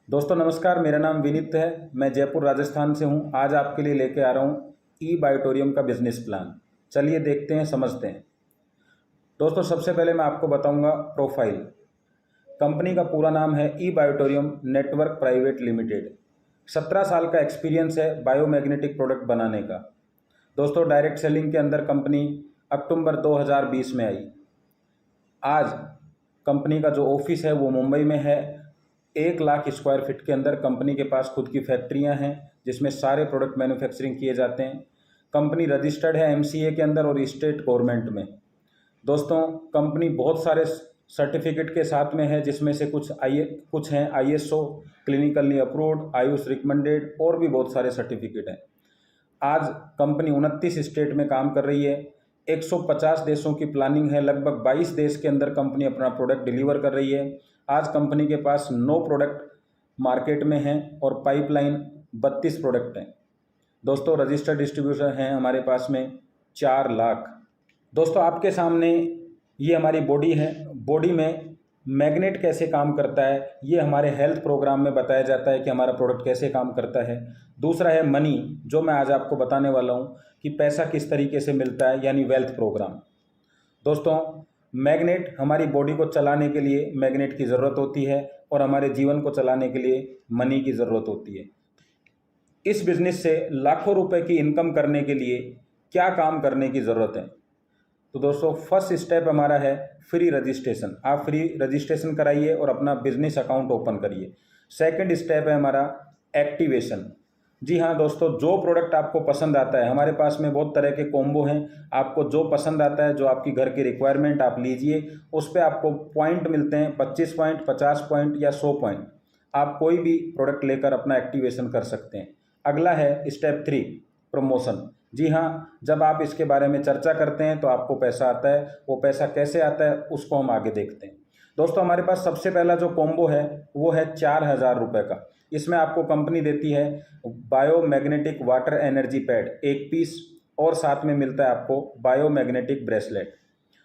दोस्तों नमस्कार, मेरा नाम विनीत है। मैं जयपुर राजस्थान से हूँ। आज आपके लिए लेके आ रहा हूँ ई बायोटोरियम का बिजनेस प्लान। चलिए देखते हैं, समझते हैं। दोस्तों सबसे पहले मैं आपको बताऊंगा प्रोफाइल। कंपनी का पूरा नाम है ई बायोटोरियम नेटवर्क प्राइवेट लिमिटेड। 17 साल का एक्सपीरियंस है बायोमैग्नेटिक प्रोडक्ट बनाने का। दोस्तों डायरेक्ट सेलिंग के अंदर कंपनी अक्टूबर 2020 में आई। आज कंपनी का जो ऑफिस है वो मुंबई में है। 1 लाख स्क्वायर फीट के अंदर कंपनी के पास खुद की फैक्ट्रियां हैं जिसमें सारे प्रोडक्ट मैन्युफैक्चरिंग किए जाते हैं। कंपनी रजिस्टर्ड है एमसीए के अंदर और स्टेट गवर्नमेंट में। दोस्तों कंपनी बहुत सारे सर्टिफिकेट के साथ में है जिसमें से कुछ हैं ISO, clinically approved, Ayush recommended और भी बहुत सारे सर्टिफिकेट हैं। आज कंपनी 29 स्टेट में काम कर रही है। 150 देशों की प्लानिंग है। लगभग 22 देश के अंदर कंपनी अपना प्रोडक्ट डिलीवर कर रही है। आज कंपनी के पास 9 प्रोडक्ट मार्केट में हैं और पाइपलाइन 32 प्रोडक्ट हैं। दोस्तों रजिस्टर्ड डिस्ट्रीब्यूटर हैं हमारे पास में 4 लाख। दोस्तों आपके सामने ये हमारी बॉडी है। बॉडी में मैग्नेट कैसे काम करता है ये हमारे हेल्थ प्रोग्राम में बताया जाता है कि हमारा प्रोडक्ट कैसे काम करता है। दूसरा है मनी, जो मैं आज आपको बताने वाला हूँ कि पैसा किस तरीके से मिलता है, यानी वेल्थ प्रोग्राम। दोस्तों मैग्नेट हमारी बॉडी को चलाने के लिए मैग्नेट की ज़रूरत होती है और हमारे जीवन को चलाने के लिए मनी की ज़रूरत होती है। इस बिज़नेस से लाखों रुपए की इनकम करने के लिए क्या काम करने की ज़रूरत है? तो दोस्तों फर्स्ट स्टेप हमारा है फ्री रजिस्ट्रेशन। आप फ्री रजिस्ट्रेशन कराइए और अपना बिजनेस अकाउंट ओपन करिए। सेकंड स्टेप है हमारा एक्टिवेशन। जी हाँ दोस्तों, जो प्रोडक्ट आपको पसंद आता है, हमारे पास में बहुत तरह के कॉम्बो हैं। आपको जो पसंद आता है, जो आपकी घर की रिक्वायरमेंट, आप लीजिए। उस पर आपको पॉइंट मिलते हैं 25 पॉइंट, 50 पॉइंट या 100 पॉइंट। आप कोई भी प्रोडक्ट लेकर अपना एक्टिवेशन कर सकते हैं। अगला है स्टेप 3 प्रमोशन। जी हाँ, जब आप इसके बारे में चर्चा करते हैं तो आपको पैसा आता है। वो पैसा कैसे आता है उसको हम आगे देखते हैं। दोस्तों हमारे पास सबसे पहला जो कॉम्बो है वो है 4,000 रुपये का। इसमें आपको कंपनी देती है biomagnetic water energy pad 1 piece और साथ में मिलता है आपको बायोमैग्नेटिक ब्रेसलेट।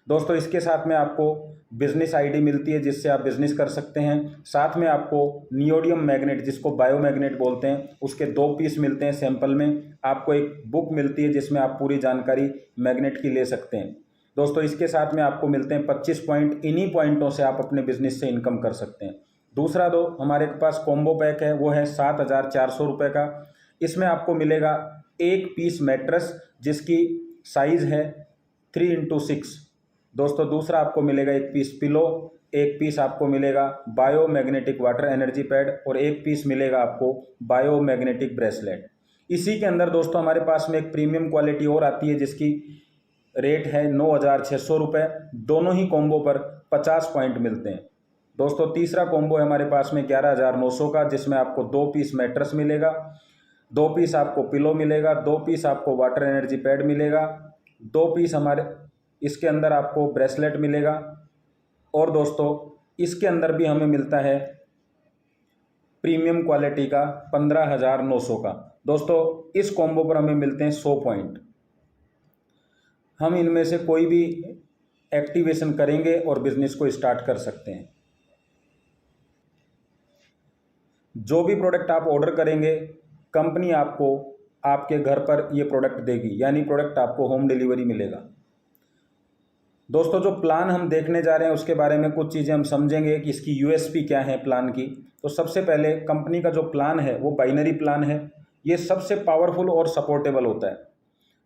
दोस्तों इसके साथ में आपको बिजनेस आईडी मिलती है जिससे आप बिजनेस कर सकते हैं। साथ में आपको नियोडियम मैग्नेट, जिसको बायोमैग्नेट बोलते हैं, उसके 2 पीस मिलते हैं सैंपल में। आपको एक बुक मिलती है जिसमें आप पूरी जानकारी मैग्नेट की ले सकते हैं। दोस्तों इसके साथ में आपको मिलते हैं 25 पॉइंट। इन्हीं पॉइंटों से आप अपने बिजनेस से इनकम कर सकते हैं। दूसरा दो हमारे पास कॉम्बो पैक है, वो है 7,400 रुपये का। इसमें आपको मिलेगा 1 पीस मैट्रेस जिसकी साइज़ है 3x6। दोस्तों दूसरा आपको मिलेगा 1 पीस पिलो, 1 पीस आपको मिलेगा बायोमैग्नेटिक वाटर एनर्जी पैड और 1 पीस मिलेगा आपको बायोमैग्नेटिक ब्रेसलेट। इसी के अंदर दोस्तों हमारे पास में एक प्रीमियम क्वालिटी और आती है जिसकी रेट है 9,600 रुपये। दोनों ही कॉम्बो पर 50 पॉइंट मिलते हैं। दोस्तों तीसरा कॉम्बो है हमारे पास में 11,900 का, जिसमें आपको 2 पीस मैट्रेस मिलेगा, 2 पीस आपको पिलो मिलेगा, 2 पीस आपको वाटर एनर्जी पैड मिलेगा, 2 पीस हमारे इसके अंदर आपको ब्रेसलेट मिलेगा। और दोस्तों इसके अंदर भी हमें मिलता है प्रीमियम क्वालिटी का 15,900 का। दोस्तों इस कॉम्बो पर हमें मिलते हैं 100 पॉइंट। हम इनमें से कोई भी एक्टिवेशन करेंगे और बिजनेस को स्टार्ट कर सकते हैं। जो भी प्रोडक्ट आप ऑर्डर करेंगे कंपनी आपको आपके घर पर ये प्रोडक्ट देगी, यानी प्रोडक्ट आपको होम डिलीवरी मिलेगा। दोस्तों जो प्लान हम देखने जा रहे हैं उसके बारे में कुछ चीज़ें हम समझेंगे कि इसकी यूएसपी क्या है प्लान की। तो सबसे पहले कंपनी का जो प्लान है वो बाइनरी प्लान है। ये सबसे पावरफुल और सपोर्टेबल होता है।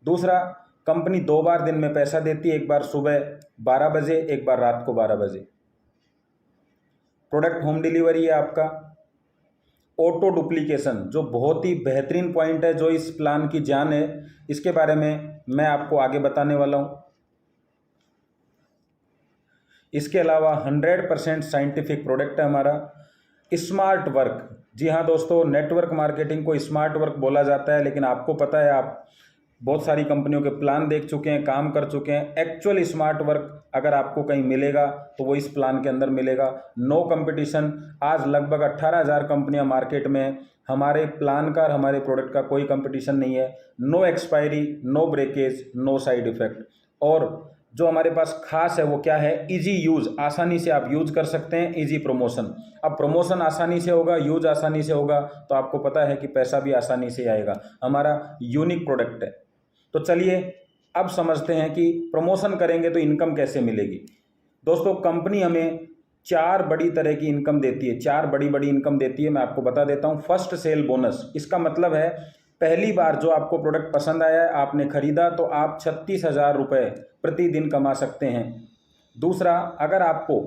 दूसरा, कंपनी 2 बार दिन में पैसा देती है, एक बार सुबह 12 बजे, एक बार रात को 12 बजे। प्रोडक्ट होम डिलीवरी है आपका। ऑटो डुप्लीकेशन जो बहुत ही बेहतरीन पॉइंट है, जो इस प्लान की जान है, इसके बारे में मैं आपको आगे बताने वाला हूँ। इसके अलावा 100% साइंटिफिक प्रोडक्ट है हमारा। स्मार्ट वर्क, जी हाँ दोस्तों, नेटवर्क मार्केटिंग को स्मार्ट वर्क बोला जाता है, लेकिन आपको पता है आप बहुत सारी कंपनियों के प्लान देख चुके हैं, काम कर चुके हैं। एक्चुअल स्मार्ट वर्क अगर आपको कहीं मिलेगा तो वो इस प्लान के अंदर मिलेगा। No competition. आज लगभग 18,000 कंपनियां मार्केट में हैं। हमारे प्लान का और हमारे प्रोडक्ट का कोई कंपटीशन नहीं है। No expiry, no breakage, no side effect. और जो हमारे पास खास है वो क्या है, इजी यूज, आसानी से आप यूज कर सकते हैं, इजी प्रमोशन। अब प्रमोशन आसानी से होगा, यूज आसानी से होगा, तो आपको पता है कि पैसा भी आसानी से आएगा। हमारा यूनिक प्रोडक्ट है। तो चलिए अब समझते हैं कि प्रमोशन करेंगे तो इनकम कैसे मिलेगी। दोस्तों कंपनी हमें 4 बड़ी तरह की इनकम देती है, 4 बड़ी बड़ी इनकम देती है। मैं आपको बता देता हूँ। फर्स्ट सेल बोनस, इसका मतलब है पहली बार जो आपको प्रोडक्ट पसंद आया है, आपने खरीदा, तो आप 36,000 रुपये प्रतिदिन कमा सकते हैं। दूसरा, अगर आपको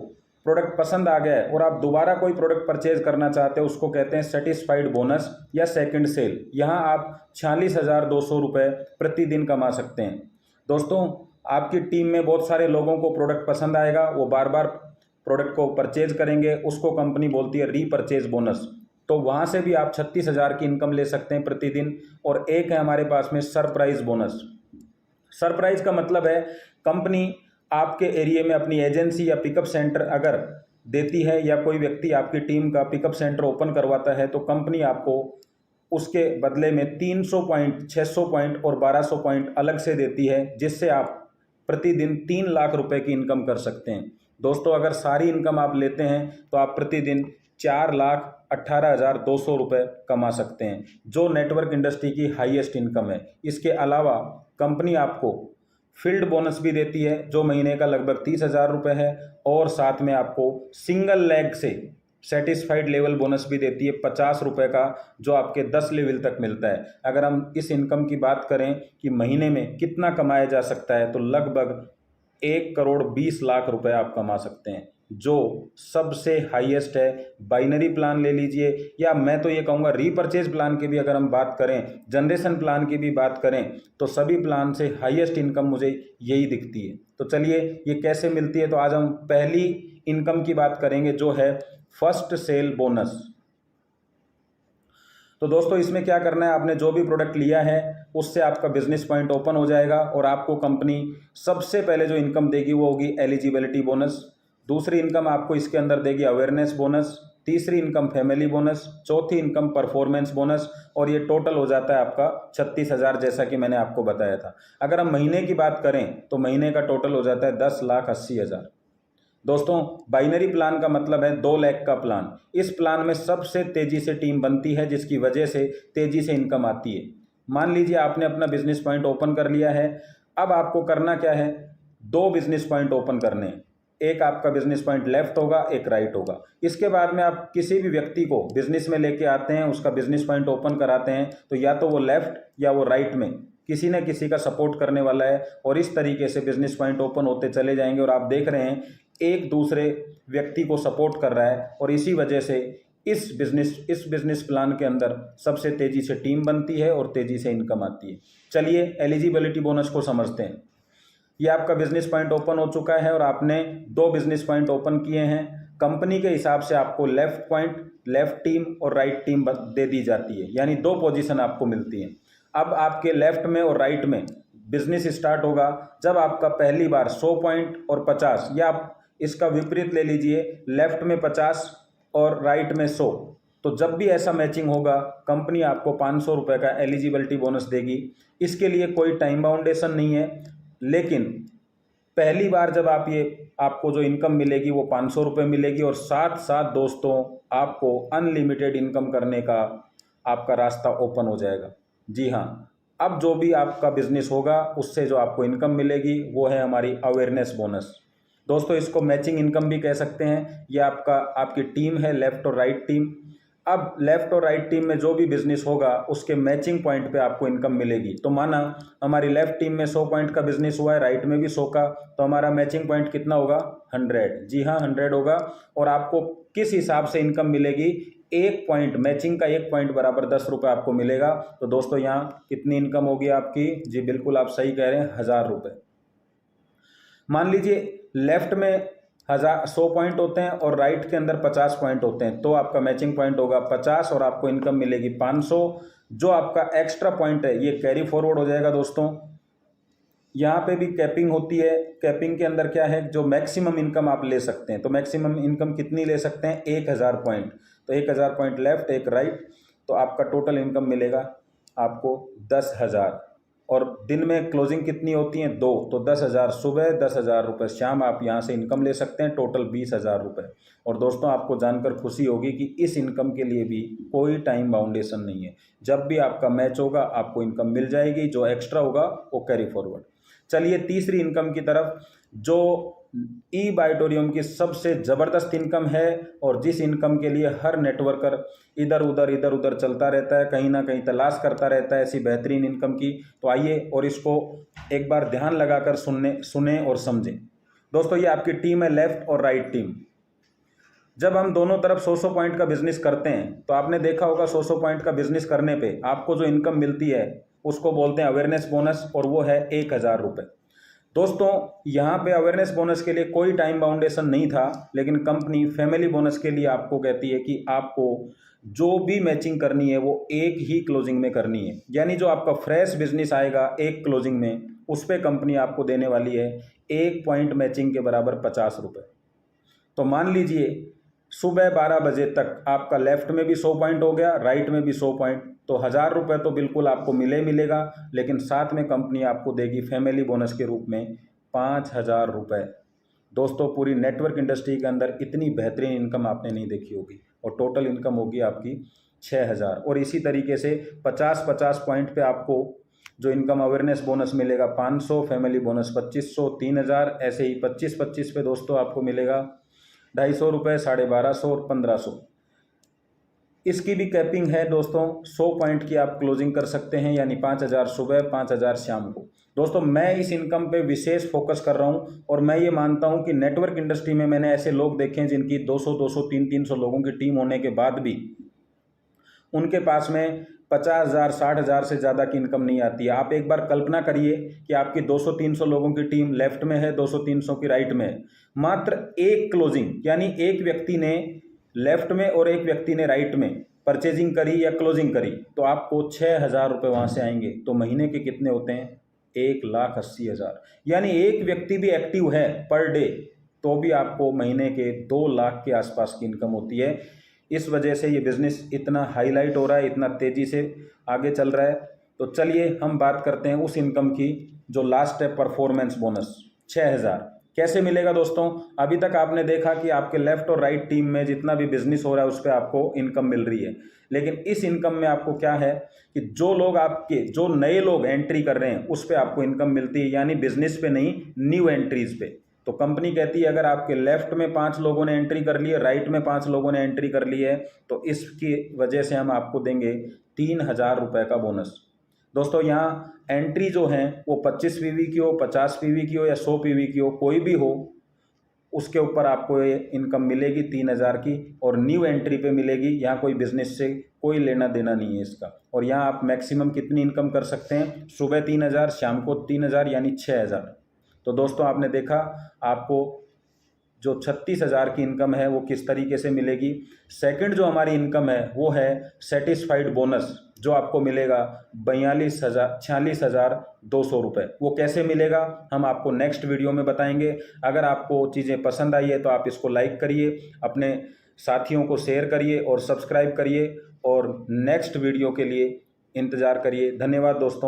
प्रोडक्ट पसंद आ गया है और आप दोबारा कोई प्रोडक्ट परचेज करना चाहते हो, उसको कहते हैं सेटिस्फाइड बोनस या सेकंड सेल। यहाँ आप 46,200 रुपये प्रतिदिन कमा सकते हैं। दोस्तों आपकी टीम में बहुत सारे लोगों को प्रोडक्ट पसंद आएगा, वो बार बार प्रोडक्ट को परचेज करेंगे, उसको कंपनी बोलती है रीपरचेज बोनस। तो वहाँ से भी आप 36,000 की इनकम ले सकते हैं प्रतिदिन। और एक है हमारे पास में सरप्राइज बोनस। सरप्राइज का मतलब है कंपनी आपके एरिया में अपनी एजेंसी या पिकअप सेंटर अगर देती है, या कोई व्यक्ति आपकी टीम का पिकअप सेंटर ओपन करवाता है, तो कंपनी आपको उसके बदले में 300 पॉइंट, 600 पॉइंट और 1200 पॉइंट अलग से देती है, जिससे आप प्रतिदिन 3 लाख रुपए की इनकम कर सकते हैं। दोस्तों अगर सारी इनकम आप लेते हैं तो आप प्रतिदिन 4,18,200 रुपये कमा सकते हैं, जो नेटवर्क इंडस्ट्री की हाईएस्ट इनकम है। इसके अलावा कंपनी आपको फील्ड बोनस भी देती है, जो महीने का लगभग 30,000 रुपये है, और साथ में आपको सिंगल लेग से सेटिस्फाइड लेवल बोनस भी देती है 50 रुपये का, जो आपके 10 लेवल तक मिलता है। अगर हम इस इनकम की बात करें कि महीने में कितना कमाया जा सकता है, तो लगभग 1,20,00,000 रुपये आप कमा सकते हैं, जो सबसे हाईएस्ट है। बाइनरी प्लान ले लीजिए, या मैं तो ये कहूँगा रीपरचेज प्लान की भी अगर हम बात करें, जनरेशन प्लान की भी बात करें, तो सभी प्लान से हाईएस्ट इनकम मुझे यही दिखती है। तो चलिए ये कैसे मिलती है, तो आज हम पहली इनकम की बात करेंगे, जो है फर्स्ट सेल बोनस। तो दोस्तों इसमें क्या करना है, आपने जो भी प्रोडक्ट लिया है उससे आपका बिजनेस पॉइंट ओपन हो जाएगा, और आपको कंपनी सबसे पहले जो इनकम देगी वो होगी एलिजिबिलिटी बोनस। दूसरी इनकम आपको इसके अंदर देगी अवेयरनेस बोनस। तीसरी इनकम फैमिली बोनस। चौथी इनकम परफॉर्मेंस बोनस। और ये टोटल हो जाता है आपका 36,000, जैसा कि मैंने आपको बताया था। अगर हम महीने की बात करें तो महीने का टोटल हो जाता है 10,80,000। दोस्तों बाइनरी प्लान का मतलब है 2 लाख का प्लान। इस प्लान में सबसे तेजी से टीम बनती है, जिसकी वजह से तेजी से इनकम आती है। मान लीजिए आपने अपना बिजनेस पॉइंट ओपन कर लिया है। अब आपको करना क्या है, 2 बिजनेस पॉइंट ओपन करने हैं। एक आपका बिजनेस पॉइंट लेफ्ट होगा, एक राइट होगा। इसके बाद में आप किसी भी व्यक्ति को बिजनेस में लेके आते हैं, उसका बिजनेस पॉइंट ओपन कराते हैं, तो या तो वो लेफ्ट या वो राइट में किसी न किसी का सपोर्ट करने वाला है, और इस तरीके से बिजनेस पॉइंट ओपन होते चले जाएंगे। और आप देख रहे हैं एक दूसरे व्यक्ति को सपोर्ट कर रहा है, और इसी वजह से इस बिजनेस प्लान के अंदर सबसे तेजी से टीम बनती है और तेजी से इनकम आती है। चलिए एलिजिबिलिटी बोनस को समझते हैं। ये आपका बिजनेस पॉइंट ओपन हो चुका है और आपने 2 बिजनेस पॉइंट ओपन किए हैं। कंपनी के हिसाब से आपको लेफ्ट पॉइंट, लेफ्ट टीम और राइट टीम दे दी जाती है, यानी 2 पोजीशन आपको मिलती हैं। अब आपके लेफ्ट में और राइट में बिजनेस स्टार्ट होगा जब आपका पहली बार 100 पॉइंट और 50, या आप इसका विपरीत ले लीजिए, लेफ्ट में 50 और राइट में 100। तो जब भी ऐसा मैचिंग होगा, कंपनी आपको 500 रुपये का एलिजिबिलिटी बोनस देगी। इसके लिए कोई टाइम बाउंडेशन नहीं है, लेकिन पहली बार जब आपको जो इनकम मिलेगी वो 500 रुपये मिलेगी, और साथ साथ दोस्तों आपको अनलिमिटेड इनकम करने का आपका रास्ता ओपन हो जाएगा। जी हाँ, अब जो भी आपका बिजनेस होगा उससे जो आपको इनकम मिलेगी वो है हमारी अवेयरनेस बोनस। दोस्तों इसको मैचिंग इनकम भी कह सकते हैं। ये आपकी टीम है, लेफ्ट और राइट टीम। अब लेफ्ट और राइट टीम में जो भी बिजनेस होगा उसके मैचिंग पॉइंट पे आपको इनकम मिलेगी। तो माना हमारी लेफ्ट टीम में 100 पॉइंट का बिजनेस हुआ है, राइट में भी 100 का, तो हमारा मैचिंग पॉइंट कितना होगा, 100। जी हाँ 100 होगा। और आपको किस हिसाब से इनकम मिलेगी, 1 पॉइंट, मैचिंग का 1 पॉइंट बराबर 10 रुपये आपको मिलेगा। तो दोस्तों यहाँ कितनी इनकम होगी आपकी, जी बिल्कुल आप सही कह रहे हैं, 1000 रुपये। मान लीजिए लेफ्ट में 100 पॉइंट होते हैं और राइट के अंदर 50 पॉइंट होते हैं, तो आपका मैचिंग पॉइंट होगा 50 और आपको इनकम मिलेगी 500। जो आपका एक्स्ट्रा पॉइंट है ये कैरी फॉरवर्ड हो जाएगा। दोस्तों यहाँ पे भी कैपिंग होती है। कैपिंग के अंदर क्या है, जो मैक्सिमम इनकम आप ले सकते हैं, तो मैक्सिमम इनकम कितनी ले सकते हैं, 1000 पॉइंट। तो 1000 पॉइंट लेफ्ट, एक राइट, तो आपका टोटल इनकम मिलेगा आपको 10,000। और दिन में क्लोजिंग कितनी होती है 2, तो 10,000 सुबह 10,000 रुपये शाम आप यहाँ से इनकम ले सकते हैं, टोटल 20,000 रुपये। और दोस्तों आपको जानकर खुशी होगी कि इस इनकम के लिए भी कोई टाइम बाउंडेशन नहीं है, जब भी आपका मैच होगा आपको इनकम मिल जाएगी, जो एक्स्ट्रा होगा वो कैरी फॉरवर्ड। चलिए तीसरी इनकम की तरफ, जो ई बाइटोरियम की सबसे ज़बरदस्त इनकम है और जिस इनकम के लिए हर नेटवर्कर इधर उधर चलता रहता है, कहीं ना कहीं तलाश करता रहता है ऐसी बेहतरीन इनकम की। तो आइए और इसको एक बार ध्यान लगाकर सुने और समझें। दोस्तों ये आपकी टीम है, लेफ्ट और राइट टीम। जब हम दोनों तरफ 100 पॉइंट का बिजनेस करते हैं तो आपने देखा होगा 100 पॉइंट का बिजनेस करने पे आपको जो इनकम मिलती है उसको बोलते हैं अवेयरनेस बोनस, और वो है 1,000 रुपये। दोस्तों यहाँ पे अवेयरनेस बोनस के लिए कोई टाइम बाउंडेशन नहीं था, लेकिन कंपनी फैमिली बोनस के लिए आपको कहती है कि आपको जो भी मैचिंग करनी है वो एक ही क्लोजिंग में करनी है, यानी जो आपका फ्रेश बिजनेस आएगा एक क्लोजिंग में उस पर कंपनी आपको देने वाली है 1 पॉइंट मैचिंग के बराबर 50 रुपये। तो मान लीजिए सुबह 12 बजे तक आपका लेफ्ट में भी 100 पॉइंट हो गया, राइट में भी 100 पॉइंट, तो 1,000 रुपये तो बिल्कुल आपको मिलेगा, लेकिन साथ में कंपनी आपको देगी फैमिली बोनस के रूप में 5,000 रुपये। दोस्तों पूरी नेटवर्क इंडस्ट्री के अंदर इतनी बेहतरीन इनकम आपने नहीं देखी होगी, और टोटल इनकम होगी आपकी 6,000। और इसी तरीके से 50-50 पॉइंट पे आपको जो इनकम अवेयरनेस बोनस मिलेगा 500, फैमिली बोनस 2,500, 3,000, ऐसे ही 25-25 पे दोस्तों आपको मिलेगा 250 रुपये, 1,250 और 1,500। इसकी भी कैपिंग है दोस्तों, 100 पॉइंट की आप क्लोजिंग कर सकते हैं, यानी 5,000 सुबह 5,000 शाम को। दोस्तों मैं इस इनकम पे विशेष फोकस कर रहा हूं, और मैं ये मानता हूं कि नेटवर्क इंडस्ट्री में मैंने ऐसे लोग देखे हैं जिनकी 200, 300 लोगों की टीम होने के बाद भी उनके पास में 50,000, 60,000 से ज़्यादा की इनकम नहीं आती है। आप एक बार कल्पना करिए कि आपकी 200-300 लोगों की टीम लेफ्ट में है, 200-300 की राइट में है, मात्र एक क्लोजिंग, यानी एक व्यक्ति ने लेफ्ट में और एक व्यक्ति ने राइट में परचेजिंग करी या क्लोजिंग करी, तो आपको 6,000 रुपये वहाँ से आएंगे। तो महीने के कितने होते हैं 1,80,000, यानी एक व्यक्ति भी एक्टिव है पर डे तो भी आपको महीने के 2 लाख के आसपास की इनकम होती है। इस वजह से ये बिज़नेस इतना हाईलाइट हो रहा है, इतना तेज़ी से आगे चल रहा है। तो चलिए हम बात करते हैं उस इनकम की जो लास्ट है, परफॉर्मेंस बोनस 6,000 कैसे मिलेगा। दोस्तों अभी तक आपने देखा कि आपके लेफ्ट और राइट टीम में जितना भी बिजनेस हो रहा है उस पर आपको इनकम मिल रही है, लेकिन इस इनकम में आपको क्या है कि जो नए लोग एंट्री कर रहे हैं उस पर आपको इनकम मिलती है, यानी बिजनेस पे नहीं, न्यू एंट्रीज पे। तो कंपनी कहती है अगर आपके लेफ्ट में 5 लोगों ने एंट्री कर ली है, राइट में 5 लोगों ने एंट्री कर ली है, तो इसकी वजह से हम आपको देंगे 3,000 रुपये का बोनस। दोस्तों यहाँ एंट्री जो है वो 25 पीवी की हो, 50 पीवी की हो या 100 पीवी की हो, कोई भी हो, उसके ऊपर आपको ये इनकम मिलेगी 3,000 की, और न्यू एंट्री पे मिलेगी। यहाँ कोई बिजनेस से कोई लेना देना नहीं है इसका। और यहाँ आप मैक्सिमम कितनी इनकम कर सकते हैं, सुबह 3,000, शाम को 3,000, यानी 6,000। तो दोस्तों आपने देखा आपको जो 36,000 की इनकम है वो किस तरीके से मिलेगी। सेकंड जो हमारी इनकम है वो है सेटिस्फाइड बोनस, जो आपको मिलेगा 46,200 रुपये। वो कैसे मिलेगा हम आपको नेक्स्ट वीडियो में बताएंगे। अगर आपको चीज़ें पसंद आई है तो आप इसको लाइक करिए, अपने साथियों को शेयर करिए और सब्सक्राइब करिए, और नेक्स्ट वीडियो के लिए इंतज़ार करिए। धन्यवाद दोस्तों।